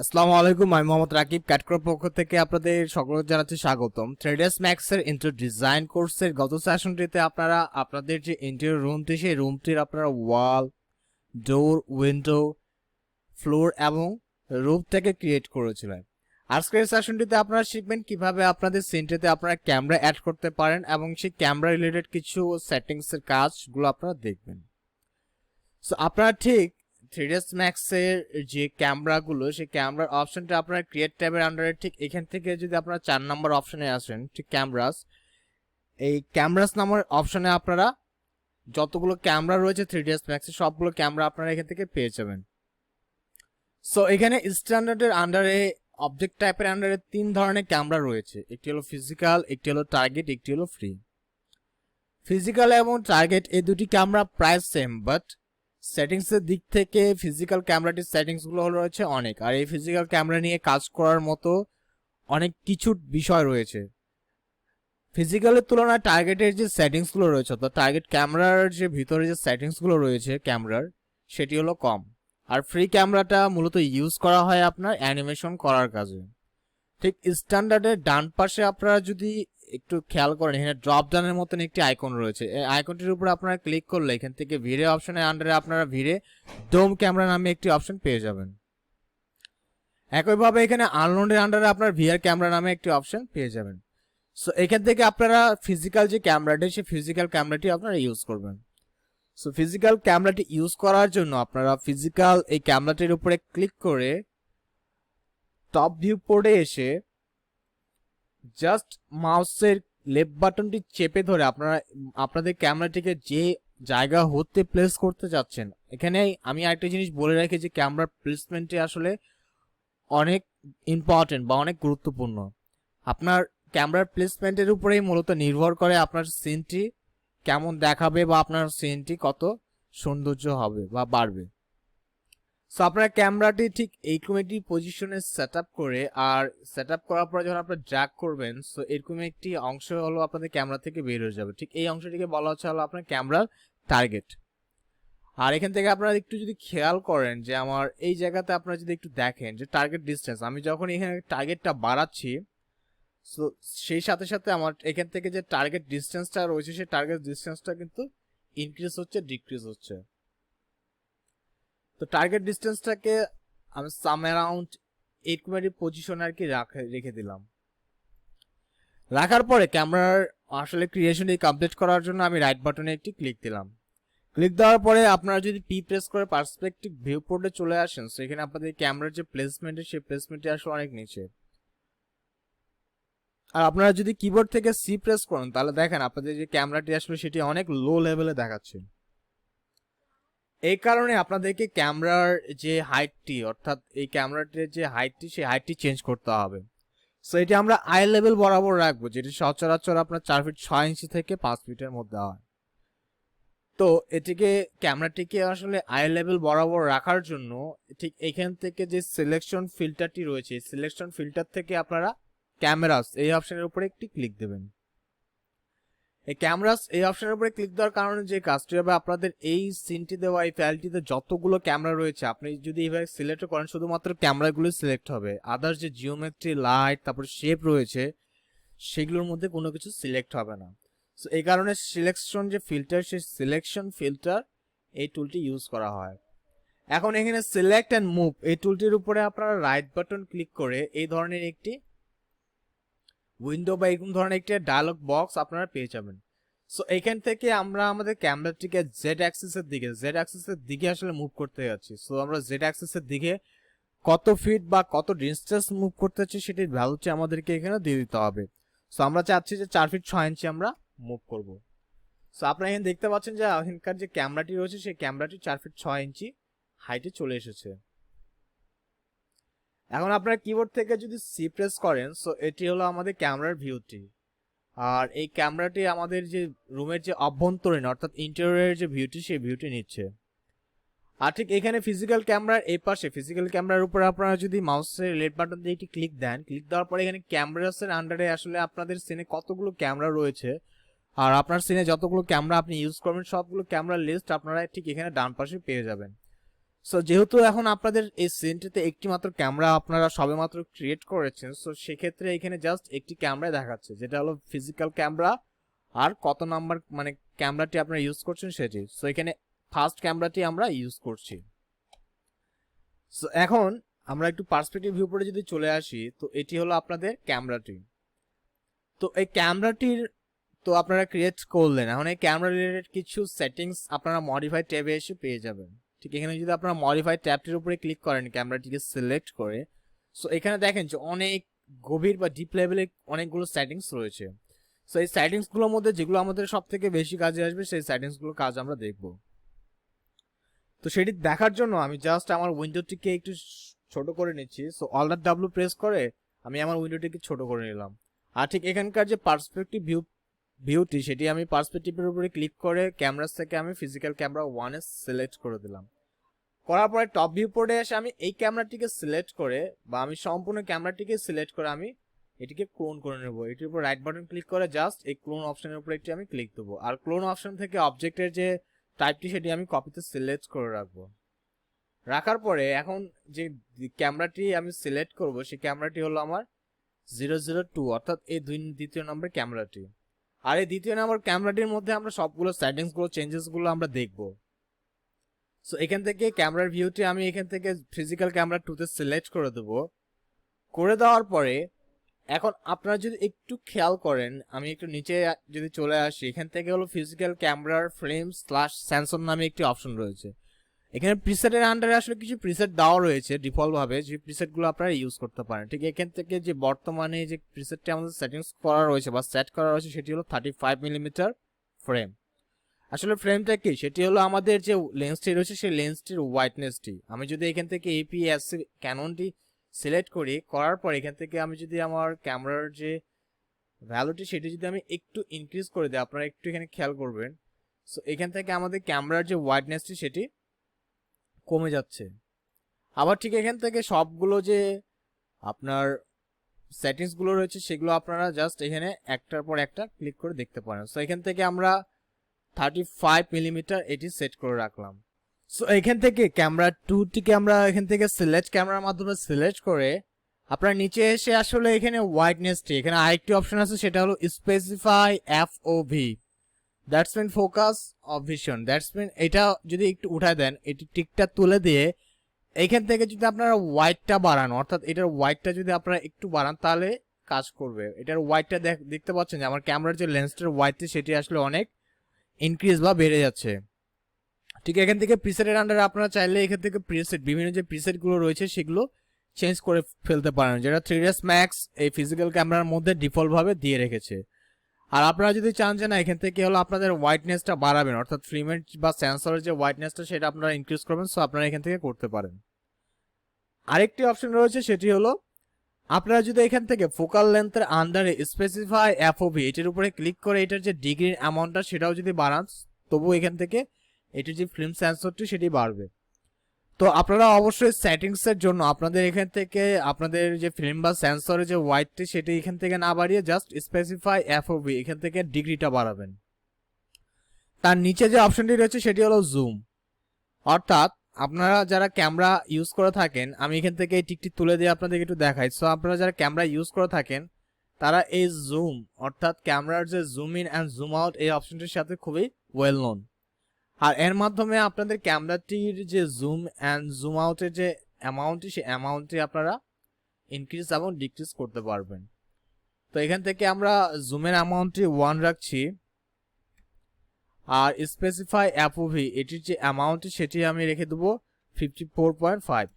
আসসালামু আলাইকুম, আমি মোহাম্মদ রাকিব ক্যাটক্রপ পক্ষ থেকে আপনাদের সকলকে জানাচ্ছি স্বাগতম। থ্রেডস ম্যাক্সের ইন্টেরিয়র ডিজাইন কোর্সের গত সেশনটিতে আপনারা আপনাদের যে ইন্টেরিয়র রুমটি সেই রুমটির আপনারা ওয়াল, ডোর, উইন্ডো, ফ্লোর এবং রুফটাকে ক্রিয়েট করেছিলেন। আজকের সেশনটিতে আপনারা শিখবেন কিভাবে আপনাদের সিনটিতে আপনারা ক্যামেরা অ্যাড করতে পারেন এবং সেই ক্যামেরা রিলেটেড কিছু সেটিংসের কাজগুলো আপনারা দেখবেন। সো আপনারা ঠিক 3ds Max এর যে ক্যামেরাগুলো সেই ক্যামেরার অপশনটা আপনারা ক্রিয়েট ট্যাবের আন্ডারে ঠিক এখান থেকে যদি আপনারা 4 নম্বর অপশনে আসেন, ঠিক ক্যামেরাস, এই ক্যামেরাস নামের অপশনে আপনারা যতগুলো ক্যামেরা রয়েছে 3ds Max এর সবগুলো ক্যামেরা আপনারা এখান থেকে পেয়ে যাবেন। সো এখানে স্ট্যান্ডার্ডের আন্ডারে অবজেক্ট টাইপের আন্ডারে 3 ধরনের ক্যামেরা রয়েছে, একটি হলো ফিজিক্যাল, একটি হলো টার্গেট, একটি হলো ফ্রি। ফিজিক্যাল এবং টার্গেট এই দুটি ক্যামেরা প্রায় সেম, বাট সেটিংসের দিক থেকে ফিজিক্যাল ক্যামেরাটির সেটিংসগুলো রয়েছে অনেক, আর এই ফিজিক্যাল ক্যামেরা নিয়ে কাজ করার মতো অনেক কিছু বিষয় রয়েছে। ফিজিক্যালের তুলনায় টার্গেটের যে সেটিংসগুলো রয়েছে, তো টার্গেট ক্যামেরার যে ভিতরে যে সেটিংসগুলো রয়েছে ক্যামেরার, সেটি হলো কম। আর ফ্রি ক্যামেরাটা মূলত ইউজ করা হয় আপনার অ্যানিমেশন করার কাজে। ঠিক স্ট্যান্ডার্ডের ডান পাশে আপনারা যদি একটু খেয়াল করেন, এখানে ড্রপ ডাউনের মতন একটি আইকন রয়েছে। এই আইকনটির উপর আপনারা ক্লিক করলে এখান থেকে ভিড়ে অপশনের আন্ডারে আপনারা ভিড়ে ডোম ক্যামেরা নামে একটি অপশন পেয়ে যাবেন। একইভাবে এখানে আনলোডের আন্ডারে আপনার ভিআর ক্যামেরা নামে একটি অপশন পেয়ে যাবেন। সো এখান থেকে আপনারা ফিজিক্যাল যে ক্যামেরাটি সেই ফিজিক্যাল ক্যামেরাটি আপনারা ইউজ করবেন। সো ফিজিক্যাল ক্যামেরাটি ইউজ করার জন্য আপনারা ফিজিক্যাল এই ক্যামেরাটির উপরে ক্লিক করে টপ ভিউ পোর্টে এসে জাস্ট মাউসের লেফট বাটনটি চেপে ধরে আপনারা আপনাদের ক্যামেরাটিকে যে জায়গা হতে প্লেস করতে যাচ্ছেন। এখানে আমি আরেকটা জিনিস বলে রাখি যে ক্যামেরার প্লেসমেন্টটি আসলে অনেক ইম্পর্টেন্ট বা অনেক গুরুত্বপূর্ণ। আপনার ক্যামেরার প্লেসমেন্টের উপরেই মূলত নির্ভর করে আপনার সিনটি কেমন দেখাবে বা আপনার সিনটি কত সৌন্দর্য হবে বা বাড়বে। সো আপনার ক্যামেরাটি ঠিক এইরকম একটি পজিশনে সেট আপ করে, আর সেট আপ করার পরে যখন আপনার ড্র্যাগ করবেন, সো এরকম একটি অংশ হলো আপনাদের ক্যামেরা থেকে বের হয়ে যাবে। ঠিক এই অংশটিকে বলা হচ্ছে হলো আপনার ক্যামেরার টার্গেট। আর এখান থেকে আপনারা একটু যদি খেয়াল করেন যে আমার এই জায়গাতে আপনারা যদি একটু দেখেন যে টার্গেট ডিস্টেন্স, আমি যখন এখানে টার্গেটটা বাড়াচ্ছি, সো সেই সাথে সাথে আমার এখান থেকে যে টার্গেট ডিস্টেন্সটা রয়েছে সেই টার্গেট ডিস্টেন্সটা কিন্তু ইনক্রিজ হচ্ছে, ডিক্রিজ হচ্ছে। তো টার্গেট ডিস্টেন্সটাকে আমি সাম অ্যারাউন্ড এরকম একটি পজিশন আর কি রেখে দিলাম। রাখার পরে ক্যামেরার আসলে ক্রিয়েশনটি কমপ্লিট করার জন্য আমি রাইট বাটনে একটি ক্লিক দিলাম। ক্লিক দেওয়ার পরে আপনারা যদি পি প্রেস করে পার্সপেক্টিভ ভিউ পোর্টে চলে আসেন, সেখানে আপনাদের ক্যামেরার যে প্লেসমেন্ট সেই প্লেসমেন্টটি আসলে অনেক নিচে। আর আপনারা যদি কিবোর্ড থেকে সি প্রেস করেন তাহলে দেখেন আপনাদের যে ক্যামেরাটি আসলে সেটি অনেক লো লেভেলে দেখাচ্ছে। এই কারণে আপনাদেরকে ক্যামেরার যে হাইটটি, অর্থাৎ এই ক্যামেরাটির যে হাইটটি সেই হাইটটি চেঞ্জ করতে হবে। সো এটি আমরা আই লেভেল বরাবর রাখবো, যেটি সচরাচর আপনার 4 ফিট 6 ইঞ্চি থেকে 5 ফিটের মধ্যে হয়। তো এটিকে ক্যামেরাটিকে আসলে আই লেভেল বরাবর রাখার জন্য ঠিক এখান থেকে যে সিলেকশন ফিল্টারটি রয়েছে, সিলেকশন ফিল্টার থেকে আপনারা ক্যামেরাস এই অপশনের উপরে একটি ক্লিক দেবেন। এই ক্যামেরাস এই অপশনের উপরে ক্লিক দেওয়ার কারণে যে কাজটি হবে, আপনাদের এই সিনটি দেওয়া এই ফাইলটিতে যতগুলো ক্যামেরা রয়েছে আপনি যদি এইভাবে সিলেক্ট করেন শুধুমাত্র ক্যামেরাগুলোই সিলেক্ট হবে, আদার্স যে জিওমেট্রি, লাইট, তারপর শেপ রয়েছে সেগুলোর মধ্যে কোনো কিছু সিলেক্ট হবে না। সো এই কারণে সিলেকশন যে ফিল্টার সেই সিলেকশন ফিল্টার এই টুলটি ইউজ করা হয়। এখন এখানে সিলেক্ট অ্যান্ড মুভ এই টুলটির উপরে আপনারা রাইট বাটন ক্লিক করে এই ধরনের একটি উইন্ডো বা এরকম ধরনের একটি ডায়লগ বক্স আপনারা পেয়ে যাবেন। সো এখান থেকে আমরা আমাদের ক্যামেরাটিকে জেড অ্যাক্সিসের দিকে আসলে মুভ করতে যাচ্ছি। সো আমরা জেড অ্যাক্সিসের দিকে কত ফিট বা কত ডিস্টেন্স মুভ করতে যাচ্ছি সেটির ভ্যালুটি আমাদেরকে এখানে দিয়ে দিতে হবে। সো আমরা চাচ্ছি যে 4 ফিট 6 ইঞ্চি আমরা মুভ করব। সো আপনারা এখানে দেখতে পাচ্ছেন যে এখানকার যে ক্যামেরাটি রয়েছে সেই ক্যামেরাটি 4 ফিট 6 ইঞ্চি হাইটে চলে এসেছে। এখন আপনারা কিবোর্ড থেকে যদি সি প্রেস করেন, সো এটি হলো আমাদের ক্যামেরার ভিউটি। আর এই ক্যামেরাটি আমাদের যে রুমের যে অভ্যন্তরীণ অর্থাৎ ইন্টেরিয়রের যে ভিউটি সেই ভিউটি নিচ্ছে। আর ঠিক এখানে ফিজিক্যাল ক্যামেরার এই পাশে ফিজিক্যাল ক্যামেরার উপরে আপনারা যদি মাউসের লেফট বাটন দিয়ে একটি ক্লিক দেন, ক্লিক দেওয়ার পরে এখানে ক্যামেরাসের আন্ডারে আসলে আপনাদের সিনে কতগুলো ক্যামেরা রয়েছে আর আপনার সিনে যতগুলো ক্যামেরা আপনি ইউজ করবেন সবগুলো ক্যামেরার লিস্ট আপনারা ঠিক এখানে ডান পাশে পেয়ে যাবেন। সো যেহেতু এখন আপনাদের এই সিনটিতে একটি মাত্র ক্যামেরা আপনারা সবেমাত্র ক্রিয়েট করেছেন, সো সেক্ষেত্রে এখানে জাস্ট একটি ক্যামেরা দেখাচ্ছে, যেটা হলো ফিজিক্যাল ক্যামেরা আর কত নাম্বার মানে ক্যামেরাটি আপনারা ইউজ করছেন সেটি। সো এখানে ফার্স্ট ক্যামেরাটি আমরা ইউজ করছি। সো এখন আমরা একটু পার্সপেক্টিভ ভিউ পরে যদি চলে আসি, তো এটি হলো আপনাদের ক্যামেরাটি। তো এই ক্যামেরাটির তো আপনারা ক্রিয়েট করলেন, এখন এই ক্যামেরা রিলেটেড কিছু সেটিংস আপনারা মডিফাই ট্যাবে এসে পেয়ে যাবেন। ঠিক এখানে যদি আপনারা মডিফাই ট্যাবটির উপরে ক্লিক করেন ক্যামেরাটিকে সিলেক্ট করে, সো এখানে দেখেন যে অনেক গভীর বা ডিপ লেভেলে অনেকগুলো সেটিংস রয়েছে। সো এই সেটিংসগুলোর মধ্যে যেগুলো আমাদের সব থেকে বেশি কাজে আসবে সেই সেটিংসগুলো কাজ আমরা দেখব। তো সেটি দেখার জন্য আমি জাস্ট আমার উইন্ডোটিকে একটু ছোট করে নিচ্ছি। সো অল্টার ডাব্লিউ প্রেস করে আমি আমার উইন্ডোটিকে ছোট করে নিলাম। আর ঠিক এখানকার যে পার্সপেক্টিভ ভিউটি সেটি আমি পার্সপেক্টিভের উপরে ক্লিক করে ক্যামেরাস থেকে আমি ফিজিক্যাল ক্যামেরা 1 এ সিলেক্ট করে দিলাম। করার পরে টপ ভিউ পোর্টে এসে আমি এই ক্যামেরাটিকে সিলেক্ট করে বা আমি সম্পূর্ণ ক্যামেরাটিকে সিলেক্ট করে আমি এটিকে ক্লোন করে নেব। এটির উপর রাইট বাটন ক্লিক করে জাস্ট এই ক্লোন অপশনের উপর একটি আমি ক্লিক দেবো। আর ক্লোন অপশন থেকে অবজেক্টের যে টাইপটি সেটি আমি কপিতে সিলেক্ট করে রাখবো। রাখার পরে এখন যে ক্যামেরাটি আমি সিলেক্ট করব সেই ক্যামেরাটি হলো আমার 002, অর্থাৎ এই দ্বিতীয় নম্বর ক্যামেরাটি। আর এই দ্বিতীয় নম্বর ক্যামেরাটির মধ্যে আমরা সবগুলো সেটিংসগুলো চেঞ্জেসগুলো আমরা দেখব। সো এখান থেকে ক্যামেরার ভিউটি আমি এখান থেকে ফিজিক্যাল ক্যামেরা 2 তে সিলেক্ট করে দেব। করে দেওয়ার পরে এখন আপনারা যদি একটু খেয়াল করেন, আমি একটু নিচে যদি চলে আসি, এখান থেকে হলো ফিজিক্যাল ক্যামেরার ফ্রেম স্ল্যাশ সেন্সর নামে একটি অপশন রয়েছে। এখানে প্রিসেটের আন্ডারে আসলে কিছু প্রিসেট দেওয়া রয়েছে ডিফল্ট ভাবে, যে প্রিসেটগুলো আপনারা ইউজ করতে পারেন। ঠিক এখান থেকে যে বর্তমানে যে প্রিসেটটি আমাদের সেটিংস করা রয়েছে বা সেট করা রয়েছে সেটি হলো 35 মিলিমিটার ফ্রেম। আসলে ফ্রেমটা কি, সেটি হলো আমাদের যে লেন্সটি রয়েছে সেই লেন্সটির হোয়াইটনেসটি। আমি যদি এখান থেকে APS-C ক্যাননটি সিলেক্ট করার পর এখান থেকে আমি যদি আমার ক্যামেরার যে ভ্যালুটি সেটি যদি আমি একটু ইনক্রিজ করে দিই, আপনারা একটু এখানে খেয়াল করবেন। সো এখান থেকে আমাদের ক্যামেরার যে হোয়াইটনেসটি সেটি কমে যাচ্ছে। আবার ঠিক এখান থেকে সবগুলো যে আপনার সেটিংসগুলো রয়েছে সেগুলো আপনারা জাস্ট এখানে একটার পর একটা ক্লিক করে দেখতে পারেন। সো এখান থেকে আমরা 35 মিলিমিটার এটি সেট করে রাখলাম। সো এখান থেকে ক্যামেরা 2টিকে আমরা এখান থেকে সিলেক্ট ক্যামেরার মাধ্যমে সিলেক্ট করে আপনার নিচে এসে আসলে এখানে হোয়াইটনেসটি, এখানে আরেকটি অপশন আছে সেটা হলো specify FOV, that's mean focus of vision. That's mean এটা যদি একটু উঠায় দেন, এটি টিকটা তুলে দিয়ে এইখান থেকে যদি আপনারা হোয়াইটটা বাড়ান, অর্থাৎ এটার হোয়াইটটা যদি আপনারা একটু বাড়ান তাহলে কাজ করবে। এটার হোয়াইটটা দেখতে পাচ্ছেন যে আমার ক্যামেরার যে লেন্সটার হোয়াইটটি সেটি আসলে অনেক ইনক্রিজ বা বেড়ে যাচ্ছে। ঠিক এখান থেকে প্রিসেটের আন্ডারে আপনারা চাইলে এখান থেকে প্রিসেট বিভিন্ন যে প্রিসেটগুলো রয়েছে সেগুলো চেঞ্জ করে ফেলতে পারেন, যেটা 3ds Max এই ফিজিক্যাল ক্যামেরার মধ্যে ডিফল্ট ভাবে দিয়ে রেখেছে। আর আপনারা যদি চান যে না এখান থেকে হলো আপনাদের হোয়াইটনেসটা বাড়াবেন, অর্থাৎ ফিল্মের বা সেন্সরের যে হোয়াইটনেসটা সেটা আপনারা ইনক্রিজ করবেন, সো আপনারা এখান থেকে করতে পারেন। আরেকটি অপশন রয়েছে সেটি হলো আপনারা যদি এখান থেকে ফোকাল লেন্থের আন্ডারে স্পেসিফাই FOV এটার উপরে ক্লিক করে এটার যে ডিগ্রির অ্যামাউন্টটা সেটাও যদি বাড়ান, তবু এখান থেকে এটির যে ফিল্ম সেন্সরটি সেটি বাড়বে। তো আপনারা অবশ্যই সেটিংসের জন্য আপনাদের এখান থেকে আপনাদের যে ফিল্ম বা সেন্সরের যে হোয়াইটটি সেটি এখান থেকে না বাড়িয়ে জাস্ট স্পেসিফাই FOV এখান থেকে ডিগ্রিটা বাড়াবেন। তার নিচে যে অপশনটি রয়েছে সেটি হলো জুম, অর্থাৎ আপনারা যারা ক্যামেরা ইউজ করে থাকেন, আমি এখান থেকে এই টিকটি তুলে দিয়ে আপনাদেরকে একটু দেখাই। সো আপনারা যারা ক্যামেরা ইউজ করে থাকেন তারা এই জুম অর্থাৎ ক্যামেরার যে zoom in and zoom out এই অপশনটির সাথে খুবই ওয়েল নোন। আর এর মাধ্যমে আপনাদের ক্যামেরাটির যে জুম অ্যান্ড জুম আউটের যে অ্যামাউন্টটি সেই অ্যামাউন্টটি আপনারা ইনক্রিজ এবং ডিক্রিজ করতে পারবেন। তো এখান থেকে আমরা জুমের অ্যামাউন্টটি 1 রাখছি, আর স্পেসিফাই FOV এটির যে অ্যামাউন্টটি সেটি আমি রেখে দেবো 54.5।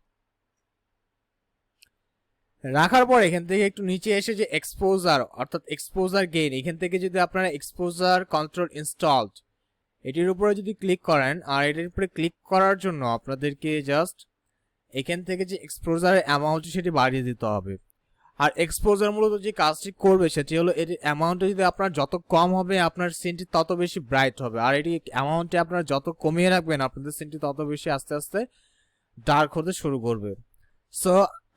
রাখার পর এখান থেকে একটু নিচে এসে যে এক্সপোজার অর্থাৎ এক্সপোজার গেইন, এখান থেকে যদি আপনারা এক্সপোজার কন্ট্রোল ইনস্টলড এটির উপরে যদি ক্লিক করেন, আর এটির উপরে ক্লিক করার জন্য আপনাদেরকে জাস্ট এখান থেকে যে এক্সপোজারের অ্যামাউন্ট সেটি বাড়িয়ে দিতে হবে। আর এক্সপোজার মূলত যে কাজটি করবে সেটি হলো এর অ্যামাউন্টটা যদি আপনার যত কম হবে আপনার সিনটি তত বেশি ব্রাইট হবে, আর এটি অ্যামাউন্টে আপনারা যত কমিয়ে রাখবেন আপনাদের সিনটি তত বেশি আস্তে আস্তে ডার্ক হতে শুরু করবে। সো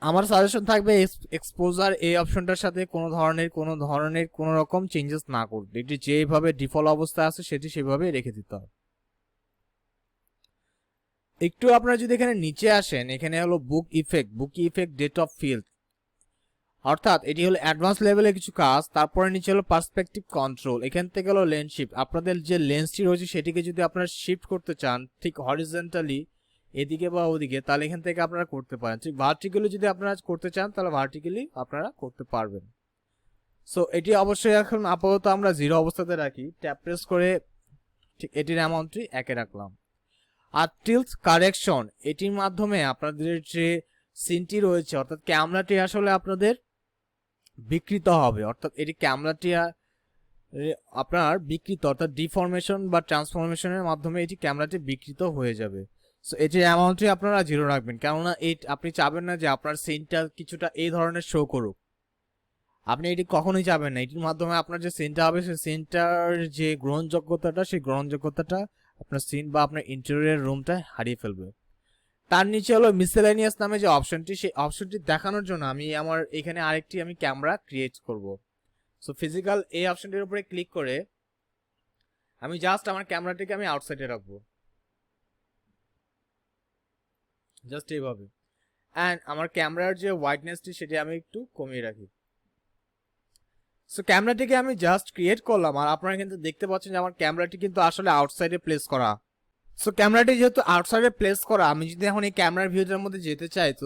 আমার সাজেশন থাকবে এক্সপোজার এই অপশনটার সাথে কোনো রকম চেঞ্জেস না করবে, এটি যেভাবে ডিফল্ট অবস্থায় আছে সেটি সেভাবেই রেখে দিতে হবে। একটু আপনারা যদি এখানে নিচে আসেন, এখানে হলো বুক ইফেক্ট ডেট অফ ফিল্ড, অর্থাৎ এটি হলো অ্যাডভান্স লেভেলের কিছু কাজ। তারপরে নিচে হলো পার্সপেক্টিভ কন্ট্রোল, এখান থেকে হলো লেন্স শিফট। আপনাদের যে লেন্সটি রয়েছে সেটিকে যদি আপনারা শিফট করতে চান ঠিক হরিজন্টালি এদিকে বা ওদিকে, তাহলে এখান থেকে আপনারা করতে পারেন। ঠিক ভার্টিক্যালি যদি আপনারা করতে চান তাহলে ভার্টিক্যালি আপনারা করতে পারবেন। সো এটি অবশ্যই এখন আপাতত আমরা 0 অবস্থাতে রাখি, ট্যাপ প্রেস করে ঠিক এটির অ্যামাউন্টটি 1 এ রাখলাম। আর টিল্ট কারেকশন, এটির মাধ্যমে আপনাদের যে সিনটি রয়েছে অর্থাৎ ক্যামেরাটি আসলে আপনাদের বিকৃত হবে, অর্থাৎ এটি ক্যামেরাটি আপনার বিকৃত অর্থাৎ ডিফরমেশন বা ট্রান্সফরমেশনের মাধ্যমে এটি ক্যামেরাটি বিকৃত হয়ে যাবে। সো এটির অ্যামাউন্টটি আপনারা 0 রাখবেন, কেননা আপনি চাবেন না যে আপনার সিনটা কিছুটা এই ধরনের শো করুক। আপনি এটি কখনোই চাবেন না, এটির মাধ্যমে আপনার যে সিনটা হবে সেই সিনটার যে গ্রহণযোগ্যতাটা, সেই গ্রহণযোগ্যতাটা আপনার সিন বা আপনার ইন্টেরিয়র রুমটা হারিয়ে ফেলবে। তার নিচে হলো মিসেলেনিয়াস নামে যে অপশনটি, সেই অপশনটি দেখানোর জন্য আমি আমার এখানে আরেকটি আমি ক্যামেরা ক্রিয়েট করব। সো ফিজিক্যাল এই অপশনটির উপরে ক্লিক করে আমি জাস্ট আমার ক্যামেরাটিকে আমি আউটসাইডে রাখবো, জাস্ট এইভাবে। অ্যান্ড আমার ক্যামেরার যে হোয়াইটনেসটি সেটি আমি একটু কমিয়ে রাখি। সো ক্যামেরাটিকে আমি জাস্ট ক্রিয়েট করলাম, আর আপনারা কিন্তু দেখতে পাচ্ছেন যে আমার ক্যামেরাটি কিন্তু আসলে আউটসাইডে প্লেস করা। সো ক্যামেরাটি যেহেতু আউটসাইডে প্লেস করা, আমি যদি এখন এই ক্যামেরার ভিউটার মধ্যে যেতে চাই তো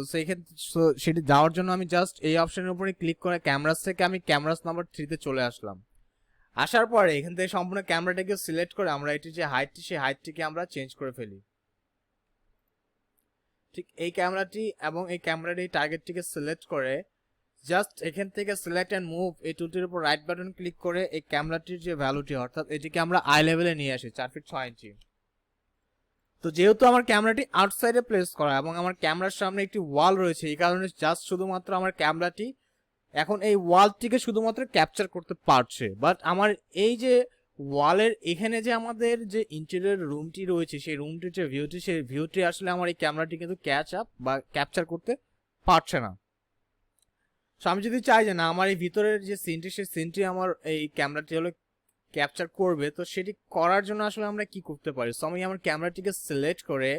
সেটি যাওয়ার জন্য আমি জাস্ট এই অপশনের উপরে ক্লিক করে ক্যামেরাস থেকে আমি ক্যামেরাস নাম্বার 3 তে চলে আসলাম। আসার পরে এখান থেকে সম্পূর্ণ ক্যামেরাটাকে সিলেক্ট করে আমরা এটি যে হাইটটি, সেই হাইটটিকে আমরা চেঞ্জ করে ফেলি। ঠিক এই ক্যামেরাটি এবং এই ক্যামেরাটি টার্গেটটিকে সিলেক্ট করে জাস্ট এখান থেকে সিলেক্ট অ্যান্ড মুভ এই টুলটির উপর রাইট বাটন ক্লিক করে এই ক্যামেরাটির যে ভ্যালুটি অর্থাৎ এটিকে আমরা আই লেভেলে নিয়ে আসি 4 ফিট 6 ইঞ্চি। তো যেহেতু আমার ক্যামেরাটি আউটসাইডে প্লেস করা এবং আমার ক্যামেরার সামনে একটি ওয়াল রয়েছে, এই কারণে জাস্ট শুধুমাত্র আমার ক্যামেরাটি এখন এই ওয়ালটিকে শুধুমাত্র ক্যাপচার করতে পারছে। বাট আমার এই যে ওয়ালের এখানে যে আমাদের যে ইন্টেরিয়র রুমটি রয়েছে, সেই রুমটির যে ভিউটি, সেই ভিউটি আসলে আমার এই ক্যামেরাটি কিন্তু ক্যাচ আপ বা ক্যাপচার করতে পারছে না। সো আমি যদি চাই যে না আমার এই ভিতরের যে সিনটি, সেই সিনটি আমার এই ক্যামেরাটি হলো ক্যাপচার করবে, তো সেটি করার জন্য আসলে আমরা কি করতে পারি। সো আমি আমার ক্যামেরাটিকে সিলেক্ট করে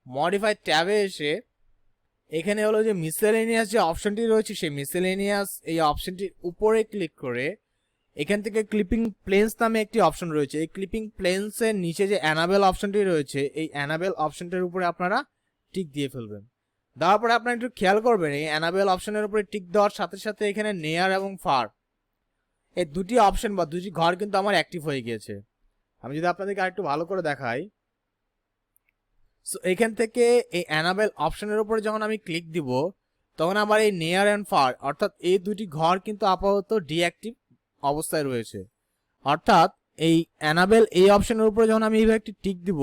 মডিফাই ট্যাবে এসে এখানে হলো যে মিসেলেনিয়াস যে অপশনটি রয়েছে, সেই মিসেলেনিয়াস এই অপশনটির উপরে ক্লিক করে এখান থেকে ক্লিপিং প্লেন্স নামে একটি অপশন রয়েছে, এই ক্লিপিং প্লেন্সের নিচে যে অ্যানাবেল অপশনটি রয়েছে, এই অ্যানাবেল অপশনটির উপরে আপনারা টিক দিয়ে ফেলবেন। দেওয়ার পরে আপনারা একটু খেয়াল করবেন এই অ্যানাবেল অপশনের উপরে টিক দেওয়ার সাথে সাথে এখানে নেয়ার এবং ফার এই দুটি অপশন বা দুটি ঘর কিন্তু আমার অ্যাক্টিভ হয়ে গিয়েছে। আমি যদি আপনাদেরকে আরেকটু ভালো করে দেখাই, সো এখান থেকে এই অ্যানাবেল অপশনের উপরে যখন আমি ক্লিক দিব তখন আমার এই নেয়ার অ্যান্ড ফার অর্থাৎ এই দুটি ঘর কিন্তু আপাতত ডিঅ্যাক্টিভ অবস্থায় রয়েছে। অর্থাৎ এই অ্যানাবেল এই অপশনের উপরে যখন আমি এইভাবে একটি টিক দিব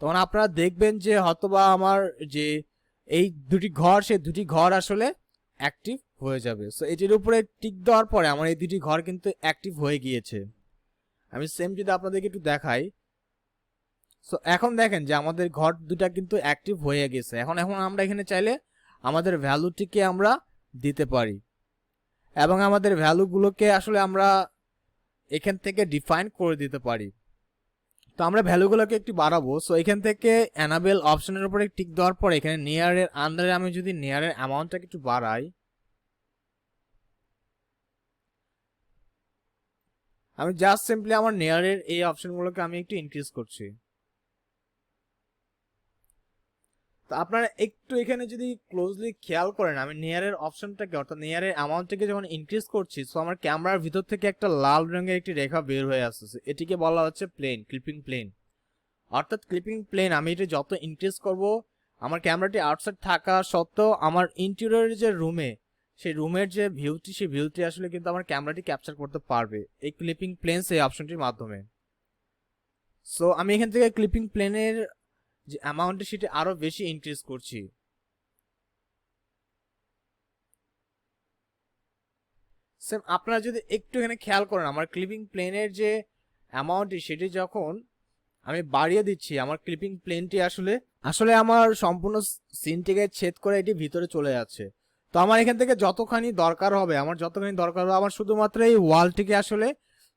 তখন আপনারা দেখবেন যে হয়তোবা আমার যে এই দুটি ঘর, সেই দুটি ঘর আসলে অ্যাক্টিভ হয়ে যাবে। সো এটির উপরে টিক দেওয়ার পরে আমার এই দুটি ঘর কিন্তু অ্যাক্টিভ হয়ে গিয়েছে। আমি সেম যদি আপনাদেরকে একটু দেখাই, সো এখন দেখেন যে আমাদের ঘর দুটা কিন্তু অ্যাক্টিভ হয়ে গেছে। এখন আমরা এখানে চাইলে আমাদের ভ্যালুটিকে আমরা দিতে পারি এবং আমাদের ভ্যালুগুলোকে আসলে আমরা এখান থেকে ডিফাইন করে দিতে পারি। তো আমরা ভ্যালুগুলোকে একটু বাড়াবো। সো এখান থেকে অ্যানাবেল অপশনের উপরে টিক দেওয়ার পর এখানে নিয়ারের আন্ডারে আমি যদি নিয়ারের অ্যামাউন্টটাকে একটু বাড়াই, আমি জাস্ট সিম্পলি আমার নিয়ারের এই অপশনগুলোকে আমি একটু ইনক্রিজ করছি। তো আপনারা একটু এখানে যদি ক্লোজলি খেয়াল করেন, আমি নিয়ারের অপশনটাকে অর্থাৎ নিয়ারের অ্যামাউন্টটাকে যখন ইনক্রিজ করছি, সো আমার ক্যামেরার ভিতর থেকে একটা লাল রঙের একটি রেখা বের হয়ে আসছে, এটিকে বলা হচ্ছে প্লেন, ক্লিপিং প্লেন। অর্থাৎ ক্লিপিং প্লেন আমি এটা যত ইনক্রিজ করব, আমার ক্যামেরাটি আউটসাইড থাকা সত্ত্বেও আমার ইন্টেরিয়রের যে রুমে, সেই রুমের যে ভিউটি, সেই ভিউটি আসলে কিন্তু আমার ক্যামেরাটি ক্যাপচার করতে পারবে এই ক্লিপিং প্লেন্স এই অপশনটির মাধ্যমে। সো আমি এখান থেকে ক্লিপিং প্লেনের যে অ্যামাউন্টটা সেটা আরো বেশি ইনক্রিজ করছি। সেম আপনারা যদি একটু এখানে খেয়াল করেন, আমার ক্লিপিং প্লেনের যে অ্যামাউন্টটি সেটি যখন আমি বাড়িয়ে দিচ্ছি, আমার ক্লিপিং প্লেনটি আসলে আসলে আমার সম্পূর্ণ সিনটিকে ছেদ করে এটি ভিতরে চলে যাচ্ছে। তো আমার এখান থেকে যতখানি দরকার হবে, আমার শুধুমাত্র এই ওয়ালটিকে আসলে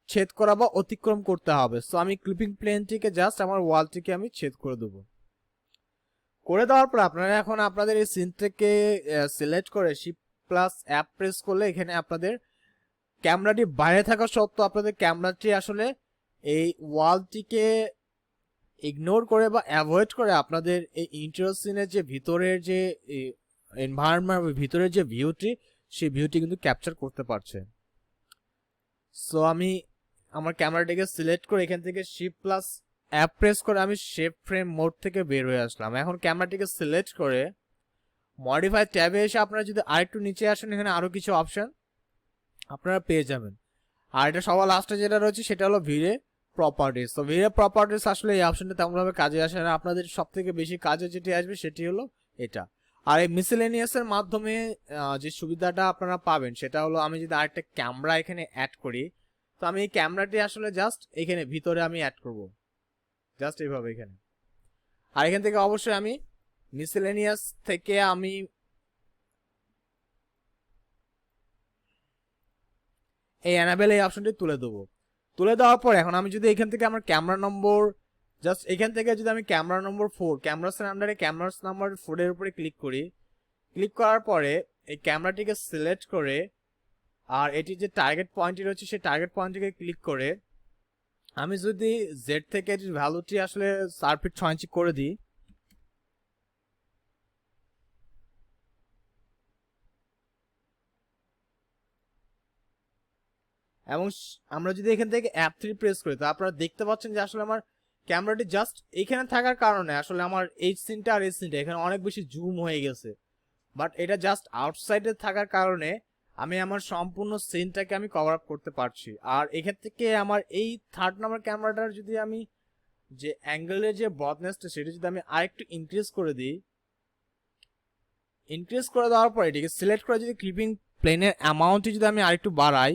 ছেদ করা বা অতিক্রম করতে হবে। সো আমি ক্লিপিং প্লেনটিকে জাস্ট আমার ওয়ালটিকে আমি ছেদ করে দেবো। করে দেওয়ার পর আপনারা এখন আপনাদের এই সিনটাকে সিলেক্ট করে শিফট প্লাস অ্যাপ প্রেস করলে এখানে আপনাদের ক্যামেরাটি বাইরে থাকা সত্ত্বেও আপনাদের ক্যামেরাটি আসলে এই ওয়ালটিকে ইগনোর করে বা অ্যাভয়েড করে আপনাদের এই ইন্টেরিয়র সিনের যে ভিতরের যে এনভায়রনমেন্ট, ভিতরের যে ভিউটি, সেই ভিউটি কিন্তু ক্যাপচার করতে পারছে। সো আমি আমার ক্যামেরাটিকে সিলেক্ট করে এখান থেকে শিফট প্লাস অ্যাপ প্রেস করে আমি শেপ ফ্রেম মোড থেকে বের হয়ে আসলাম। এখন ক্যামেরাটিকে সিলেক্ট করে মডিফাই ট্যাবে এসে আপনারা যদি আরেকটু নিচে আসেন, এখানে আরও কিছু অপশন আপনারা পেয়ে যাবেন। আর এটা সবার লাস্টে যেটা রয়েছে সেটা হলো ভিরে প্রপার্টিস। তো ভিরে প্রপার্টিস আসলে এই অপশনটা তেমনভাবে কাজে আসে না, আপনাদের সব থেকে বেশি কাজে যেটি আসবে সেটি হলো এটা। আর এই মিসেলেনিয়াসের মাধ্যমে যে সুবিধাটা আপনারা পাবেন সেটা হলো, আমি যদি আরেকটা ক্যামেরা এখানে অ্যাড করি, তো আমি এই ক্যামেরাটি আসলে জাস্ট এখানে ভিতরে আমি অ্যাড করব, জাস্ট এইভাবে এখানে। আর এখান থেকে অবশ্যই আমি মিসেলেনিয়াস থেকে আমি এই অ্যানাবেল এই অপশনটি তুলে দেবো। তুলে দেওয়ার পর এখন আমি যদি এখান থেকে আমার ক্যামেরা নম্বর জাস্ট এখান থেকে যদি আমি ক্যামেরা নম্বর 4 ক্যামেরাসের আন্ডারে ক্যামেরাস নাম্বার 4 এর উপরে ক্লিক করি, ক্লিক করার পরে এই ক্যামেরাটিকে সিলেক্ট করে আর এটি যে টার্গেট পয়েন্টটি রয়েছে সেই টার্গেট পয়েন্টটিকে ক্লিক করে আমি যদি জেড থেকে এটির ভ্যালুটি আসলে 4 ফিট 6 ইঞ্চি করে দিই, এবং আমরা যদি এখান থেকে F3 প্রেস করি, তো আপনারা দেখতে পাচ্ছেন যে আসলে আমার ক্যামেরাটি জাস্ট এখানে থাকার কারণে আসলে আমার এই সিনটা আর এই সিনটা এখানে অনেক বেশি জুম হয়ে গেছে। বাট এটা জাস্ট আউটসাইডে থাকার কারণে আমি আমার সম্পূর্ণ সিনটাকে আমি কভার আপ করতে পারছি। আর এখান থেকে আমার এই 3rd নাম্বার ক্যামেরাটার যদি আমি যে অ্যাঙ্গেলের যে ব্রডনেসটা সেটা যদি আমি আরেকটু ইনক্রিজ করে দিই, ইনক্রিজ করে দেওয়ার পর এটিকে সিলেক্ট করে যদি ক্লিপিং প্লেনের অ্যামাউন্টটি যদি আমি আরেকটু বাড়াই,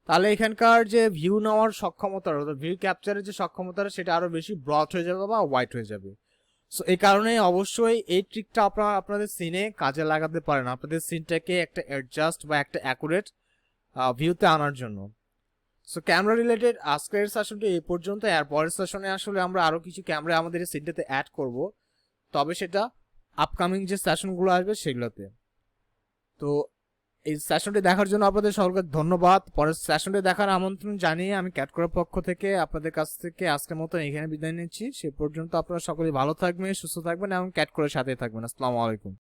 তাহলে এখানকার যে ভিউ নেওয়ার সক্ষমতা, ভিউ ক্যাপচারের যে সক্ষমতাটা সেটা আরো বেশি ব্রড হয়ে যাবে বা হোয়াইট হয়ে যাবে। সো এই কারণে অবশ্যই এই ট্রিকটা আপনারা আপনাদের সিনে কাজে লাগাতে পারেন, আপনাদের সিনটাকে একটা অ্যাডজাস্ট বা একটা অ্যাকুরেট ভিউতে আনার জন্য। সো ক্যামেরা রিলেটেড আজকের সেশনটি এই পর্যন্ত। এর পরের সেশনে আসলে আমরা আরো কিছু ক্যামেরা আমাদের এই সিনটাতে অ্যাড করব, তবে সেটা আপকামিং যে সেশনগুলো আসবে সেগুলোতে। তো এই সেশনটি দেখার জন্য আপনাদের সকলকে ধন্যবাদ। পরের সেশনটি দেখার আমন্ত্রণ জানিয়ে আমি ক্যাটকোরের পক্ষ থেকে আপনাদের কাছ থেকে আজকের মতো এখানে বিদায় নিচ্ছি। সে পর্যন্ত আপনারা সকলেই ভালো থাকবেন, সুস্থ থাকবেন এবং ক্যাটকোরের সাথেই থাকবেন। আসসালামু আলাইকুম।